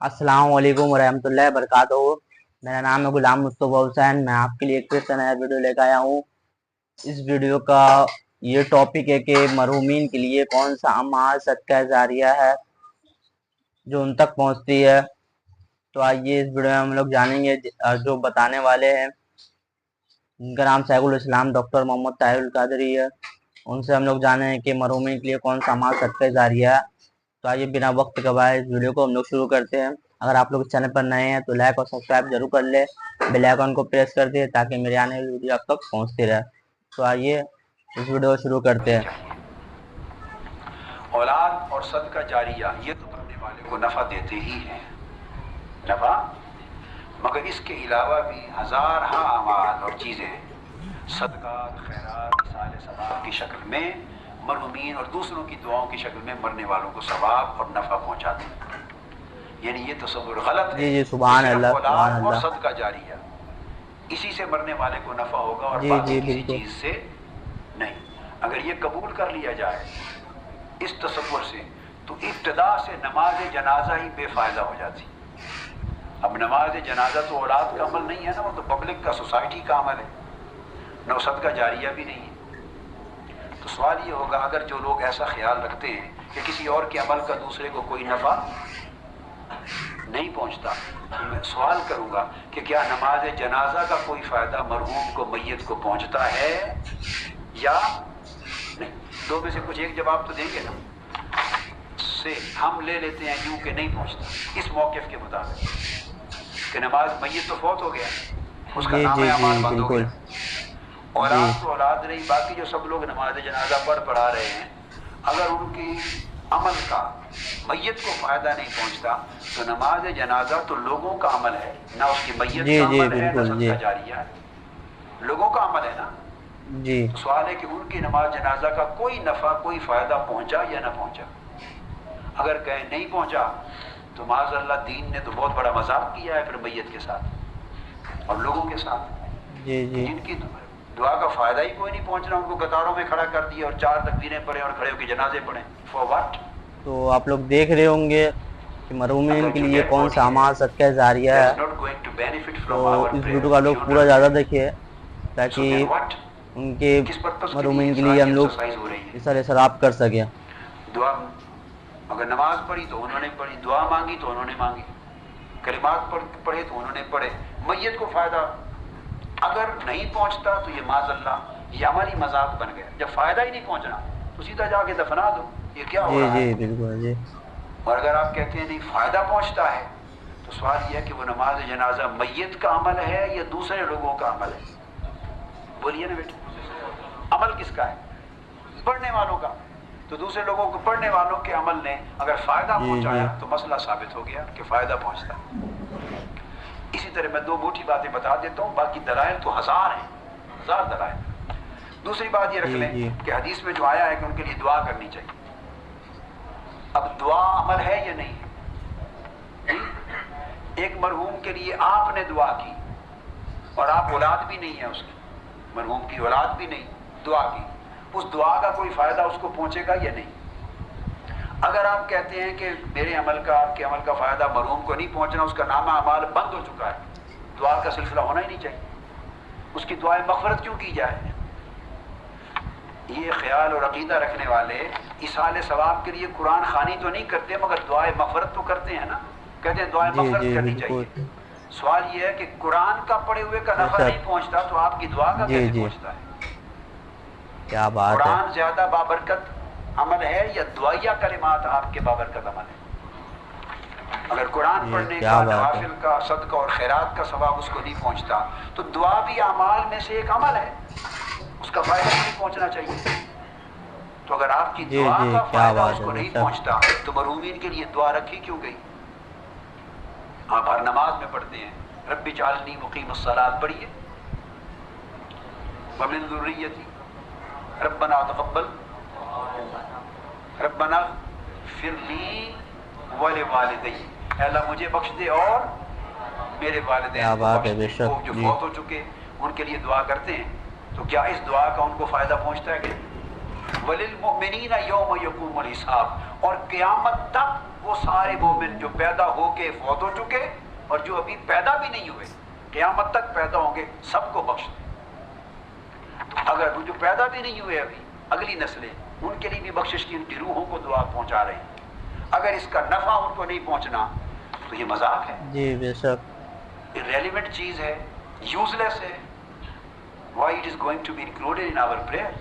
अस्सलाम वालेकुम वरहमतुल्लाहि वबरकातुहू। मेरा नाम है गुलाम मुस्तफ़ा हुसैन। मैं आपके लिए एक फिर से नया वीडियो लेकर आया हूँ। इस वीडियो का ये टॉपिक है कि मरहूमीन के लिए कौन सा अमाल सदका जारिया है जो उन तक पहुँचती है। तो आइए इस वीडियो में हम लोग जानेंगे। जो बताने वाले हैं जिनका नाम सैफुल इस्लाम डॉक्टर मोहम्मद ताहिरुल कादरी है, उनसे हम लोग जाने हैं कि मरहूमीन के लिए कौन सा अमाल सदका जारिया है। तो आइए बिना वक्त गवाए इस वीडियो को हम लोग शुरू करते हैं। अगर आप लोग इस चैनल पर नए हैं तो लाइक और सब्सक्राइब जरूर कर ले, बेल आइकन को प्रेस कर दे ताकि मेरे आने वाली वीडियो आप तक पहुंचती रहे। तो आइए इस वीडियो को शुरू करते हैं। औलाद और सदका जारिया ये तो करने वाले को नफ़ा देते ही हैं, नफ़ा, मगर इसके अलावा भी हज़ार अमाल और चीज़ें सदक़ात, खैरात, इसाले सवाब की शक्ल में मरहूमीन और दूसरों की दुआओं की शक्ल में मरने वालों को सवाब और नफ़ा पहुँचाते हैं। यानी ये तसव्वुर गलत है। जी सुभान अल्लाह, औलाद और सदका जारिया इसी से मरने वाले को नफ़ा होगा और बाकी किसी चीज़ से नहीं। अगर ये कबूल कर लिया जाए इस तसव्वुर से तो इब्तिदा से नमाज जनाजा ही बेफायदा हो जाती। अब नमाज जनाजा तो औलाद का अमल नहीं है ना, वो तो पब्लिक का, सोसाइटी का अमल है, न सदका जारिया भी नहीं है। तो सवाल ये होगा, अगर जो लोग ऐसा ख्याल रखते हैं कि किसी और के अमल का दूसरे को कोई नफ़ा नहीं पहुंचता, तो मैं सवाल करूंगा कि क्या नमाज जनाजा का कोई फ़ायदा मरहूम को, मैयत को पहुंचता है या नहीं? दो में से कुछ एक जवाब तो देंगे ना। से हम ले लेते हैं यूं कि नहीं पहुंचता इस मौक़िफ़ के मुताबिक कि नमाज मैयत तो फौत हो गया, उसका नाम अमाल बंद हो गया। औलाद तो औलाद रही, बाकी जो सब लोग नमाज जनाजा पढ़ा रहे हैं, अगर उनकी अमल का मैयत को फ़ायदा नहीं पहुंचता तो नमाज जनाजा तो लोगों का अमल है ना, उसकी मैयत का अमल है ना सदका जारिया है, लोगों का अमल है ना जी। तो सवाल है कि उनकी नमाज जनाजा का कोई नफ़ा, कोई फ़ायदा पहुंचा या ना पहुंचा। अगर कहें नहीं पहुंचा तो माज़अल्लाह दीन ने तो बहुत बड़ा मजाक किया है फिर मैयत के साथ और लोगों के साथ जी। जिनकी दुआ का फ़ायदा ही कोई नहीं पहुंच रहा, उनको कतारों में खड़ा कर दिया और 4 तकबीरें पढ़े और खड़े होकर जनाजे पढ़े, फॉर व्हाट? तो आप लोग देख रहे होंगे कि मरहूमीन के लिए कौन सा अमाल सदका जारिया है। तो इस वीडियो का लोग पूरा ज़्यादा देखिए ताकि उनके मरहूमीन के लिए हम लोग इसराब कर सकें। दुआ, अगर नमाज पढ़ी तो उन्होंने पढ़ी, दुआ मांगी तो उन्होंने मांगी, कलिमात पढ़े तो उन्होंने पढ़े, मैयत को फ़ायदा अगर नहीं पहुंचता तो ये माज़अल्लाह ये अमली मजाक बन गया। जब फ़ायदा ही नहीं पहुंचना तो सीधा जाके दफना दो, ये क्या हो रहा है? जी बिल्कुल जी। और अगर आप कहते हैं नहीं फ़ायदा पहुंचता है तो सवाल यह है कि वो नमाज जनाजा मैयत का अमल है या दूसरे लोगों का अमल है? बोलिए ना बेटे, अमल किसका है? पढ़ने वालों का। तो दूसरे लोगों को, पढ़ने वालों के अमल ने अगर फ़ायदा पहुंचाया तो मसला साबित हो गया कि फ़ायदा पहुंचता। इसी तरह मैं 2 मोटी बातें बता देता हूँ, बाकी दलाइल तो हज़ार हैं, हज़ार दलाइल। दूसरी बात ये रख लें कि हदीस में जो आया है कि उनके लिए दुआ करनी चाहिए। अब दुआ अमल है या नहीं है? एक मरहूम के लिए आपने दुआ की और आप औलाद भी नहीं है उसकी, मरहूम की औलाद भी नहीं, दुआ की, उस दुआ का कोई फ़ायदा उसको पहुंचेगा या नहीं? अगर आप कहते हैं कि मेरे अमल का, आपके अमल का फ़ायदा मरहूम को नहीं पहुंचना, उसका नामा अमाल बंद हो चुका है, दुआ का सिलसिला होना ही नहीं चाहिए, उसकी दुआएं मग़फ़िरत क्यों की जाए? ये ख्याल और अक़ीदा रखने वाले इसाले सवाब के लिए कुरान ख़ानी तो नहीं करते मगर दुआए मग़फ़िरत तो करते हैं ना, कहते हैं दुआएं मग़फ़िरत करनी चाहिए। सवाल ये है कि कुरान का पढ़े हुए का नफ़ा नहीं पहुंचता तो आपकी दुआ का कैसे पहुंचता है? क्या बात है? कुरान ज़्यादा बाबरकत अमल है या दुआया कलिमात आपके बाबरकत अमल है? अगर कुरान पढ़ने का, नवाफिल का, सदका और खैरात का सवाब उसको नहीं पहुंचता तो दुआ भी अमाल में से एक अमल है, उसका फ़ायदा नहीं पहुंचना चाहिए। तो अगर आपकी दुआ का फ़ायदा उसको नहीं पहुंचता तो मरहूमीन के लिए दुआ रखी क्यों गई? आप हर नमाज में पढ़ते हैं रब्बी जअलनी मुक़ीमस्सलात, पढ़िए, व मिन ज़ुर्रिय्यती रब्बना तक़ब्बल, रब्बना फ़िरली व लिवालिदैया, अल्लाह मुझे बख्श दे और मेरे वालिदैन को बख्श दे। वो जो फौत हो चुके उनके लिए दुआ करते हैं, तो क्या इस दुआ का उनको फ़ायदा पहुंचता है कि वलिलमुमिनीना यौम यक़ूमुल हिसाब, और क़यामत तक वो सारे मोमिन जो पैदा होके फौत हो चुके और जो अभी पैदा भी नहीं हुए, क़यामत तक पैदा होंगे, सबको बख्श दे। तो अगर वो जो पैदा भी नहीं हुए अभी, अगली नस्लें, उनके लिए भी बख्शिश की, उनकी रूहों को दुआ पहुंचा रही है। अगर इसका नफा उनको नहीं पहुंचना तो ये मजाक है, जी बेशक, इररेलेवेंट चीज है, यूजलेस है। Why it is going to be included in our prayer,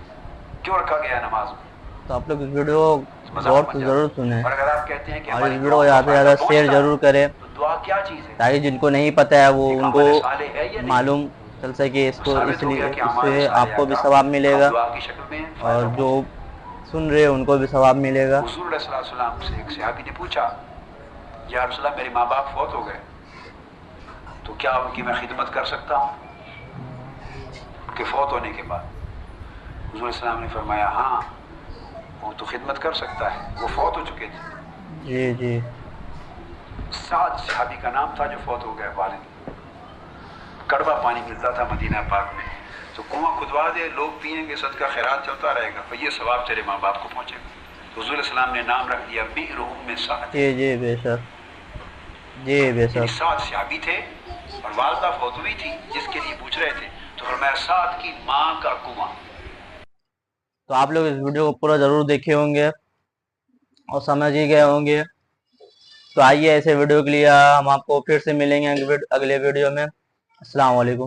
क्यों रखा गया नमाज में? तो आप लोग इस वीडियो गौर से जरूर सुने और अगर आप कहते हैं कि और इस वीडियो को ज़्यादा से ज़्यादा शेयर जरूर करें, तो दुआ क्या चीज है, ताकि जिनको नहीं पता है वो उनको मालूम चल सके। इसको इसलिए इससे आपको भी सवाब मिलेगा दुआ की शक्ल में। और जो सुन रहे हैं उनको भी सवाब मिलेगा। हुजूर सल्लल्लाहु अलैहि वसल्लम से एक सहाबी ने पूछा, या रसूल अल्लाह, मेरे माँ बाप फौत हो गए, तो क्या उनकी मैं खिदमत कर सकता हूँ कि फौत होने के बाद? हुजूर सल्लल्लाहु ने फरमाया, हाँ वो तो खिदमत कर सकता है, वो फौत हो चुके थे। जी जी, साद सहाबी का नाम था जो फौत हो गए वालिद। कड़वा पानी मिलता था मदीना पाक में, तो कुआं खुदवा दे, लोग पिएंगे, सदका खैरात चलता रहेगा, तो ये सवाब तेरे माँ बाप को पहुंचेगा। तो हुजूर सल्लल्लाहु ने नाम रख दिया बि'r उम्मे साद। जी बेशक, जी बेशक। साद सहाबी थे और वालदा फौत हुई थी, जिसके लिए पूछ रहे थे, तो फरमाया साद की माँ का कुआं। तो आप लोग इस वीडियो को पूरा जरूर देखे होंगे और समझ ही गए होंगे। तो आइए ऐसे वीडियो के लिए हम आपको फिर से मिलेंगे अगले वीडियो में। अस्सलाम वालेकुम।